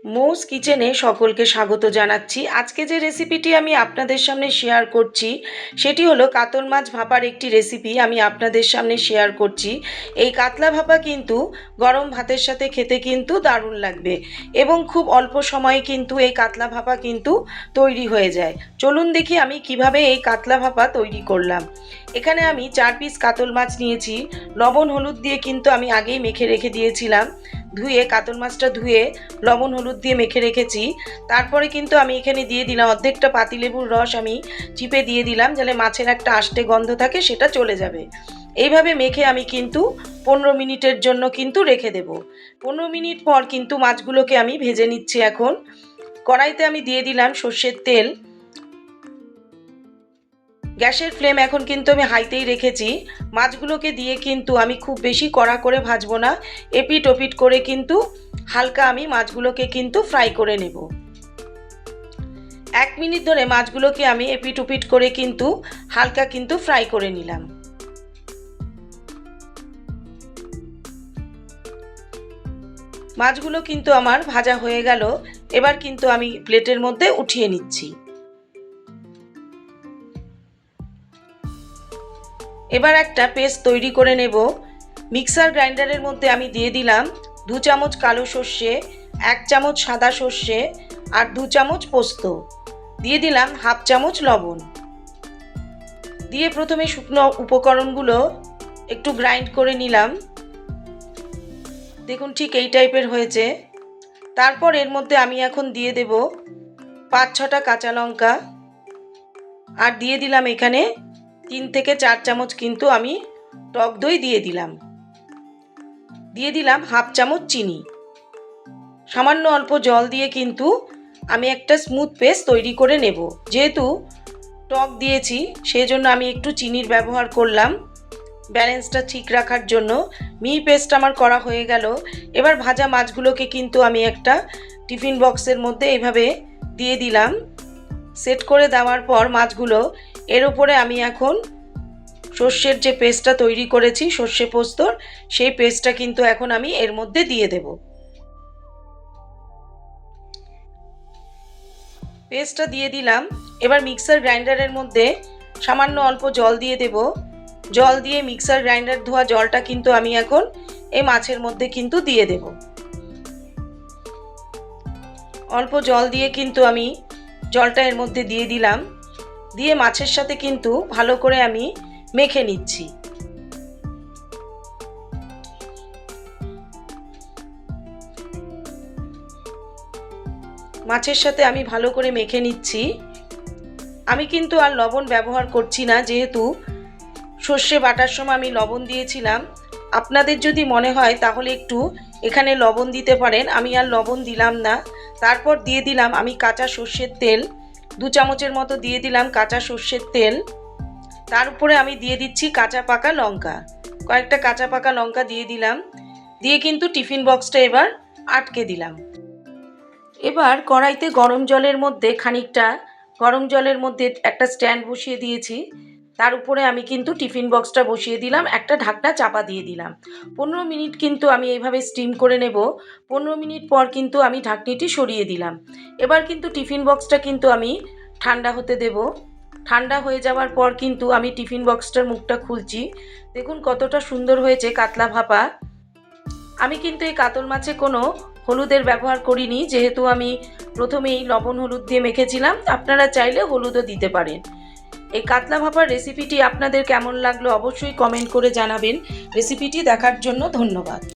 মৌস কিচেনে সকলকে স্বাগত জানাচ্ছি। আজকে যে রেসিপিটি আমি আপনাদের সামনে শেয়ার করছি সেটি হলো কাতল মাছ ভাপার একটি রেসিপি আমি আপনাদের সামনে শেয়ার করছি। এই কাতলা ভাপা কিন্তু গরম ভাতের সাথে খেতে কিন্তু দারুণ লাগবে এবং খুব অল্প সময়ে কিন্তু এই কাতলা ভাপা কিন্তু তৈরি হয়ে যায়। চলুন দেখি আমি কিভাবে এই কাতলা ভাপা তৈরি করলাম। এখানে আমি 4 পিস কাতল মাছ নিয়েছি। লবণ হলুদ দিয়ে কিন্তু আমি আগেই মেখে রেখে দিয়েছিলাম। ধুয়ে কাতল মাছটা ধুয়ে লবণ হলুদ দিয়ে মেখে রেখেছি। তারপরে কিন্তু আমি এখানে দিয়ে দিলাম অর্ধেকটা পাতিলেবুর রস, আমি চিপে দিয়ে দিলাম যাতে মাছের একটা আষ্টে গন্ধ থাকে সেটা চলে যাবে। এইভাবে মেখে আমি কিন্তু 15 মিনিটের জন্য কিন্তু রেখে দেব। 15 মিনিট পর কিন্তু মাছগুলোকে আমি ভেজে নিচ্ছি। এখন কড়াইতে আমি দিয়ে দিলাম সর্ষের তেল। গ্যাসের ফ্লেম এখন কিন্তু আমি হাইতেই রেখেছি। মাছগুলোকে দিয়ে কিন্তু আমি খুব বেশি কড়া করে ভাজবো না, এপিট ওপিট করে কিন্তু হালকা আমি মাছগুলোকে কিন্তু ফ্রাই করে নেব। 1 মিনিট ধরে মাছগুলোকে আমি এপিট ওপিট করে কিন্তু হালকা কিন্তু ফ্রাই করে নিলাম। মাছগুলো কিন্তু আমার ভাজা হয়ে গেল। এবার কিন্তু আমি প্লেটের মধ্যে উঠিয়ে নিচ্ছি। এবার একটা পেস্ট তৈরি করে নেব। মিক্সার গ্রাইন্ডারের মধ্যে আমি দিয়ে দিলাম 2 চামচ কালো সর্ষে, 1 চামচ সাদা সর্ষে আর 2 চামচ পোস্ত, দিয়ে দিলাম হাফ চামচ লবণ। দিয়ে প্রথমে শুকনো উপকরণগুলো একটু গ্রাইন্ড করে নিলাম। দেখুন ঠিক এই টাইপের হয়েছে। তারপর এর মধ্যে আমি এখন দিয়ে দেব 5-6টা কাঁচা লঙ্কা আর দিয়ে দিলাম এখানে 3 থেকে 4 চামচ কিন্তু আমি টক দই দিয়ে দিলাম। দিয়ে দিলাম হাফ চামচ চিনি। সামান্য অল্প জল দিয়ে কিন্তু আমি একটা স্মুথ পেস্ট তৈরি করে নেব। যেহেতু টক দিয়েছি সেই জন্য আমি একটু চিনির ব্যবহার করলাম ব্যালেন্সটা ঠিক রাখার জন্য। মিহি পেস্ট আমার করা হয়ে গেল। এবার ভাজা মাছগুলোকে কিন্তু আমি একটা টিফিন বক্সের মধ্যে এইভাবে দিয়ে দিলাম। সেট করে দেওয়ার পর মাছগুলো এর উপরে আমি এখন সর্ষের যে পেস্টটা তৈরি করেছি সর্ষে পোস্তর, সেই পেস্টটা কিন্তু এখন আমি এর মধ্যে দিয়ে দেব। পেস্টটা দিয়ে দিলাম। এবার মিক্সার গ্রাইন্ডারের মধ্যে সামান্য অল্প জল দিয়ে দেব। জল দিয়ে মিক্সার গ্রাইন্ডার ধোয়া জলটা কিন্তু আমি এখন এই মাছের মধ্যে কিন্তু দিয়ে দেব। অল্প জল দিয়ে কিন্তু আমি জলটা এর মধ্যে দিয়ে দিলাম। দিয়ে মাছের সাথে কিন্তু ভালো করে আমি মেখে নিচ্ছি। মাছের সাথে আমি ভালো করে মেখে নিচ্ছি। আমি কিন্তু আর লবণ ব্যবহার করছি না, যেহেতু সর্ষে বাটার সময় আমি লবণ দিয়েছিলাম। আপনাদের যদি মনে হয় তাহলে একটু এখানে লবণ দিতে পারেন, আমি আর লবণ দিলাম না। তারপর দিয়ে দিলাম আমি কাঁচা সর্ষের তেল, 2 চামচের মতো দিয়ে দিলাম কাঁচা সর্ষের তেল। তার উপরে আমি দিয়ে দিচ্ছি কাঁচা পাকা লঙ্কা, কয়েকটা কাঁচা পাকা লঙ্কা দিয়ে দিলাম। দিয়ে কিন্তু টিফিন বক্সটা এবার আটকে দিলাম। এবার কড়াইতে গরম জলের মধ্যে খানিকটা গরম জলের মধ্যে একটা স্ট্যান্ড বসিয়ে দিয়েছি। তার উপরে আমি কিন্তু টিফিন বক্সটা বসিয়ে দিলাম, একটা ঢাকনা চাপা দিয়ে দিলাম। 15 মিনিট কিন্তু আমি এইভাবে স্টিম করে নেব। 15 মিনিট পর কিন্তু আমি ঢাকনিটি সরিয়ে দিলাম। এবার কিন্তু টিফিন বক্সটা কিন্তু আমি ঠান্ডা হতে দেব। ঠান্ডা হয়ে যাওয়ার পর কিন্তু আমি টিফিন বক্সটার মুখটা খুলছি। দেখুন কতটা সুন্দর হয়েছে কাতলা ভাপা। আমি কিন্তু এই কাতল মাছে কোনো হলুদের ব্যবহার করিনি, যেহেতু আমি প্রথমেই লবণ হলুদ দিয়ে মেখেছিলাম। আপনারা চাইলে হলুদও দিতে পারেন। এই কাতলা ভাপার রেসিপিটি আপনাদের কেমন লাগলো অবশ্যই কমেন্ট করে জানাবেন। রেসিপিটি দেখার জন্য ধন্যবাদ।